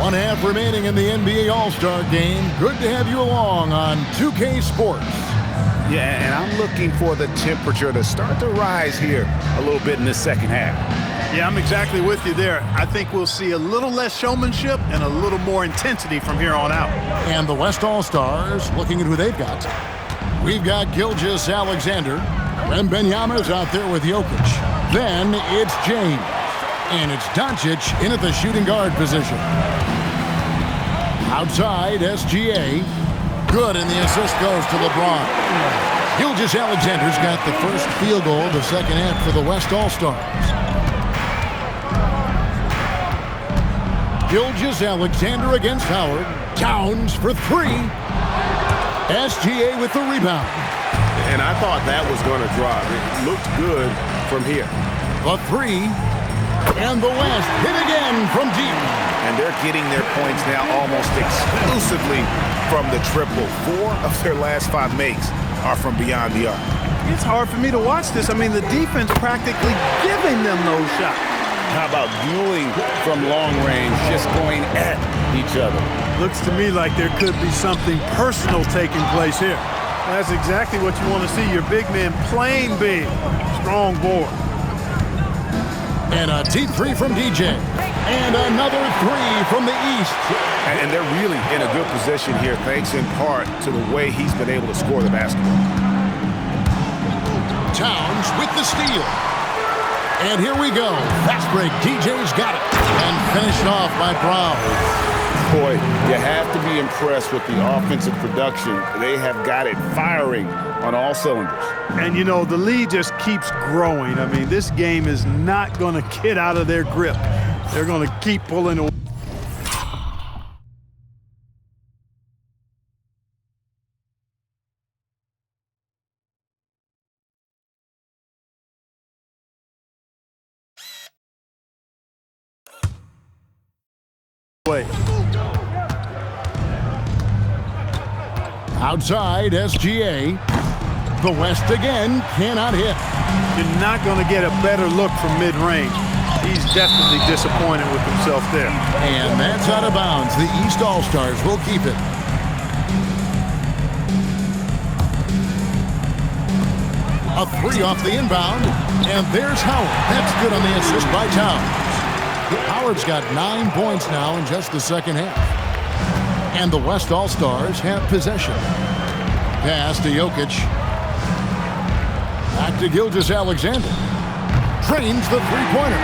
1 half remaining in the NBA All-Star Game. Good to have you along on 2K Sports. Yeah, and I'm looking for the temperature to start to rise here a little bit in the second half. Yeah, I'm exactly with you there. I think we'll see a little less showmanship and a little more intensity from here on out. And the West All-Stars, looking at who they've got. We've got Gilgeous-Alexander. Wembanyama's out there with Jokic. Then it's James. And it's Doncic in at the shooting guard position. Outside, SGA. Good, and the assist goes to LeBron. Gilgeous-Alexander's got the first field goal of the second half for the West All-Stars. Gilgeous-Alexander against Howard. Towns for three. SGA with the rebound. And I thought that was going to drop. It looked good from here. The three. And the West hit again from deep. And they're getting their points now almost exclusively from the triple. 4 of their last 5 makes are from beyond the arc. It's hard for me to watch this. I mean, the defense practically giving them those shots. How about dueling from long range, just going at each other? Looks to me like there could be something personal taking place here. That's exactly what you want to see. Your big man playing big. Strong board. And a deep three from DJ. And another three from the East. And they're really in a good position here, thanks in part to the way he's been able to score the basketball. Towns with the steal. And here we go. Fast break. DJ's got it. And finished off by Brown. Boy, you have to be impressed with the offensive production. They have got it firing on all cylinders. And, you know, the lead just keeps growing. I mean, this game is not going to get out of their grip. They're going to keep pulling away. Outside, SGA. The West again cannot hit. You're not going to get a better look from mid-range. He's definitely disappointed with himself there. And that's out of bounds. The East All-Stars will keep it. A three off the inbound. And there's Howard. That's good on the assist by Towns. Howard's got 9 points now in just the second half. And the West All-Stars have possession. Pass to Jokic. Back to Gilgeous-Alexander. Drains the three-pointer.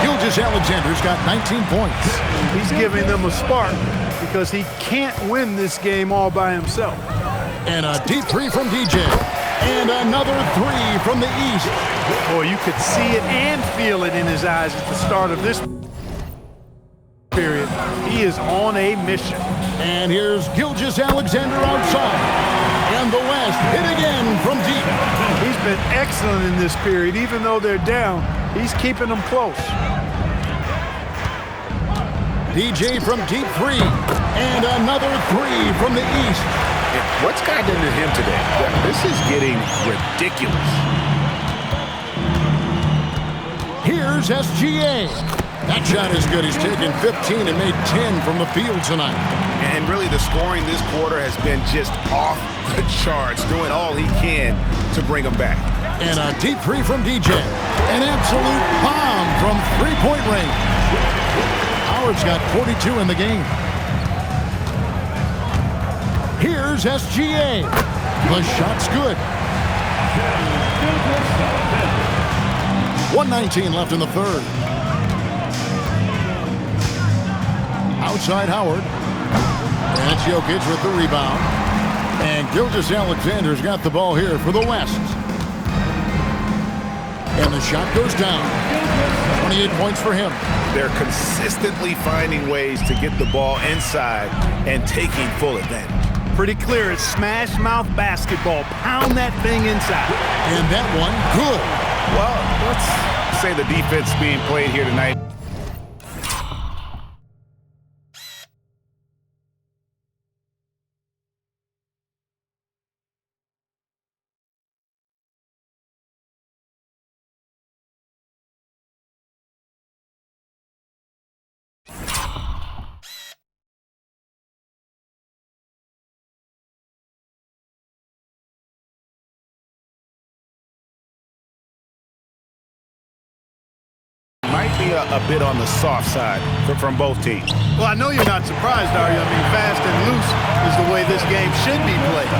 Gilgeous-Alexander's got 19 points. He's giving them a spark because he can't win this game all by himself. And a deep three from DJ. And another three from the East. Boy, you could see it and feel it in his eyes at the start of this period. He is on a mission. And here's Gilgeous-Alexander outside. And the West hit again from deep. He's been excellent in this period. Even though they're down, he's keeping them close. DJ from deep three. And another three from the East. And what's gotten into him today? This is getting ridiculous. Here's SGA. That shot is good. He's taken 15 and made 10 from the field tonight. And really the scoring this quarter has been just off the charts, doing all he can to bring them back. And a deep three from DJ. An absolute bomb from three-point range. Howard's got 42 in the game. Here's SGA. The shot's good. 1:19 left in the third. Outside Howard. And it's Jokic with the rebound. And Gilgeous-Alexander's got the ball here for the West. And the shot goes down. 28 points for him. They're consistently finding ways to get the ball inside and taking full advantage. Pretty clear. It's smash mouth basketball. Pound that thing inside. And that one, good. Well, let's say the defense being played here tonight. a bit on the soft side from both teams. Well, I know you're not surprised, are you? I mean, fast and loose is the way this game should be played.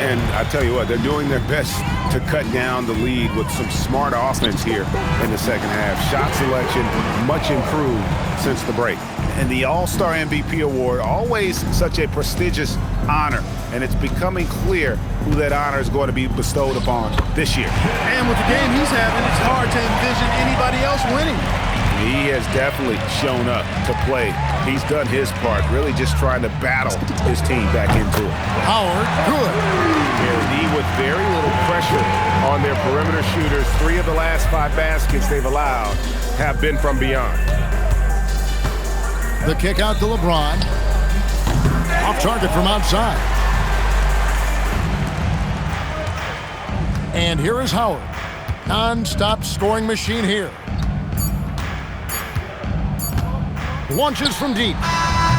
And I tell you what, they're doing their best to cut down the lead with some smart offense here in the second half. Shot selection much improved since the break. And the All-Star MVP award, always such a prestigious honor, and it's becoming clear who that honor is going to be bestowed upon this year. And with the game he's having, it's hard to envision anybody else winning. He has definitely shown up to play. He's done his part, really just trying to battle his team back into it. Howard, good. He with very little pressure on their perimeter shooters. 3 of the last 5 baskets they've allowed have been from beyond. The kick out to LeBron. Off target from outside. And here is Howard. Non-stop scoring machine here. Launches from deep.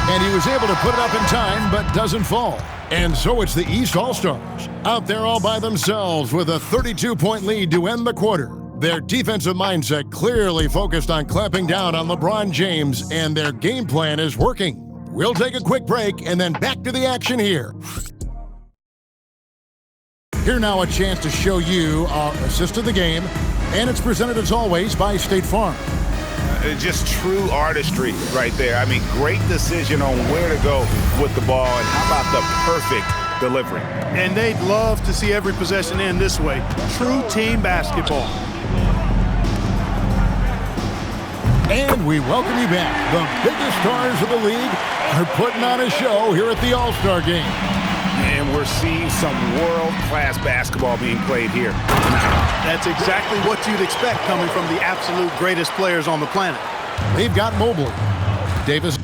And he was able to put it up in time, but doesn't fall. And so it's the East All-Stars out there all by themselves with a 32-point lead to end the quarter. Their defensive mindset clearly focused on clamping down on LeBron James, and their game plan is working. We'll take a quick break and then back to the action here. Here now a chance to show you our assist of the game, and it's presented as always by State Farm. Just true artistry right there. I mean, great decision on where to go with the ball, and how about the perfect delivery. And they'd love to see every possession end this way. True team basketball. And we welcome you back. The biggest stars of the league are putting on a show here at the All-Star Game. And we're seeing some world-class basketball being played here tonight. That's exactly what you'd expect coming from the absolute greatest players on the planet. They've got Mobley. Davis.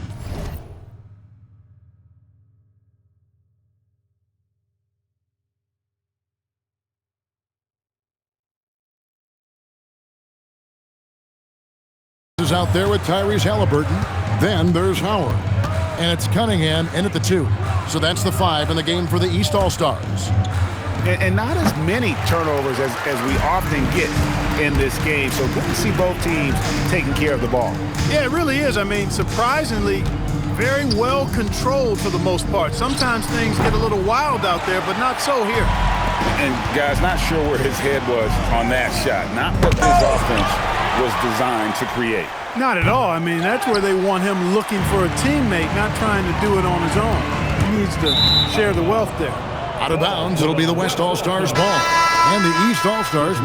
Is out there with Tyrese Halliburton. Then there's Howard. And it's Cunningham in at the 2. So that's the 5 in the game for the East All-Stars. And not as many turnovers as we often get in this game. So good to see both teams taking care of the ball. Yeah, it really is. I mean, surprisingly, very well controlled for the most part. Sometimes things get a little wild out there, but not so here. And guys, not sure where his head was on that shot. Not what his offense was designed to create. Not at all. I mean, that's where they want him looking for a teammate, not trying to do it on his own. He needs to share the wealth there. Out of bounds, it'll be the West All-Stars ball. And the East All-Stars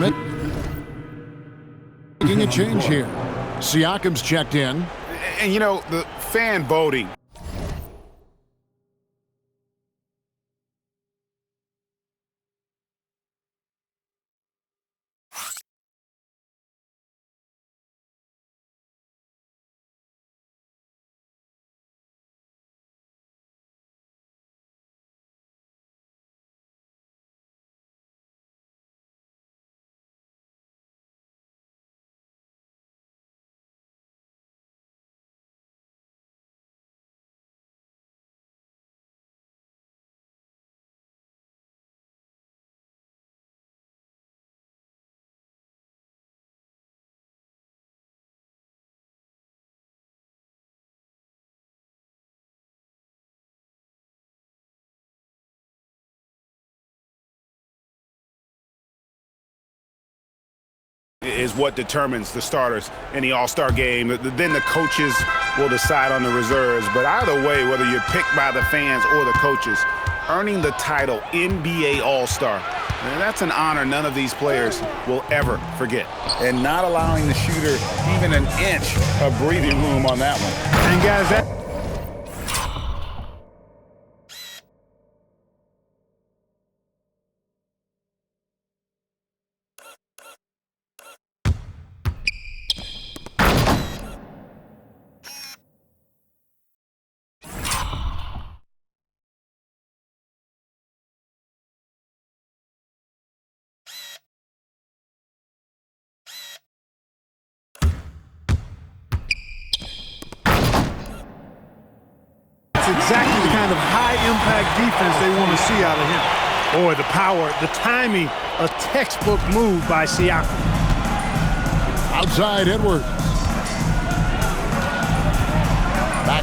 making a change here. Siakam's checked in. And, you know, the fan voting. Is what determines the starters in the All-Star game. Then the coaches will decide on the reserves. But either way, whether you're picked by the fans or the coaches, earning the title NBA All-Star, that's an honor none of these players will ever forget. And not allowing the shooter even an inch of breathing room on that one. And guys, that exactly the kind of high-impact defense they want to see out of him. Boy, the power, the timing, a textbook move by Siakam. Outside Edwards.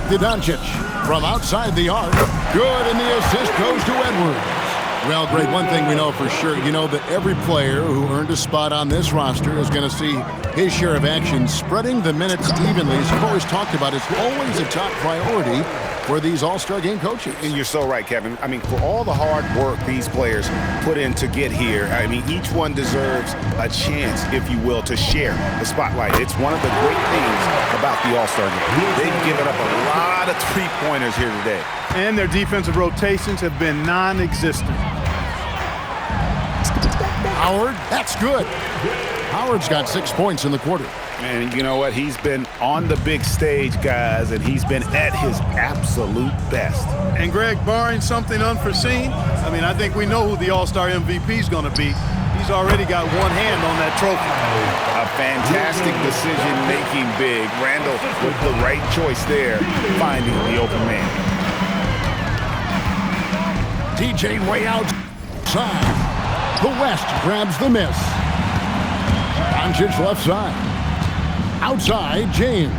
to Doncic. From outside the arc. Good, and the assist goes to Edwards. Well, Greg, one thing we know for sure, you know that every player who earned a spot on this roster is going to see his share of action. Spreading the minutes evenly, as you've always talked about, is always a top priority for these All-Star Game coaches. And you're so right, Kevin. I mean, for all the hard work these players put in to get here, I mean, each one deserves a chance, if you will, to share the spotlight. It's one of the great things about the All-Star Game. They've given up a lot of three-pointers here today. And their defensive rotations have been non-existent. Howard, that's good. Howard's got 6 points in the quarter. And you know what? He's been on the big stage, guys, and he's been at his absolute best. And, Greg, barring something unforeseen, I mean, I think we know who the All-Star MVP is going to be. He's already got one hand on that trophy. A fantastic decision-making big. Randall with the right choice there, finding the open man. DJ way outside. The West grabs the miss. Doncic left side. Outside, James.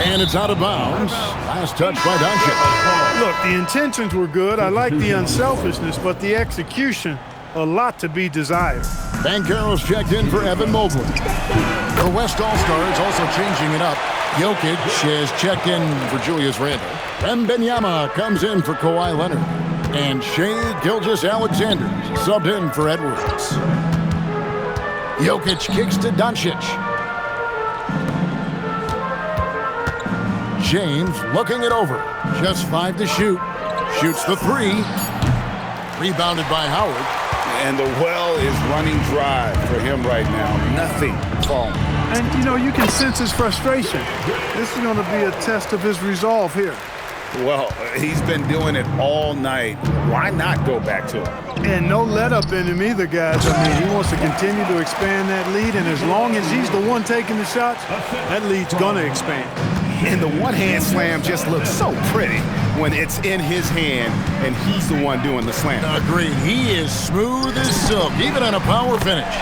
And it's out of bounds. Last touch by Doncic. Look, the intentions were good. I like the unselfishness, but the execution, a lot to be desired. Banchero's checked in for Evan Mobley. The West All-Stars also changing it up. Jokic has checked in for Julius Randle. Wembanyama comes in for Kawhi Leonard. And Shai Gilgeous-Alexander subbed in for Edwards. Jokic kicks to Doncic. James looking it over. Just 5 to shoot. Shoots the 3. Rebounded by Howard. And the well is running dry for him right now. Nothing falling. And, you know, you can sense his frustration. This is going to be a test of his resolve here. Well, he's been doing it all night. Why not go back to it? And no let-up in him either, guys. I mean, he wants to continue to expand that lead, and as long as he's the one taking the shots, that lead's going to expand. And the one-hand slam just looks so pretty when it's in his hand, and he's the one doing the slam. Agreed. He is smooth as silk, even on a power finish.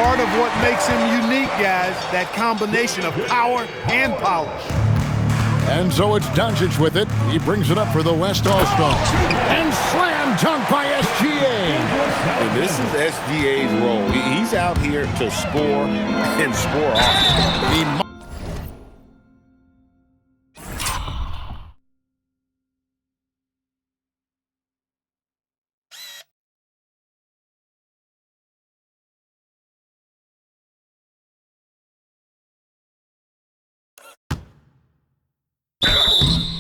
Part of what makes him unique, guys, that combination of power and polish. And so it's Doncic with it. He brings it up for the West All-Stars. And slam dunk by SGA. And this is SGA's role. He's out here to score and score often.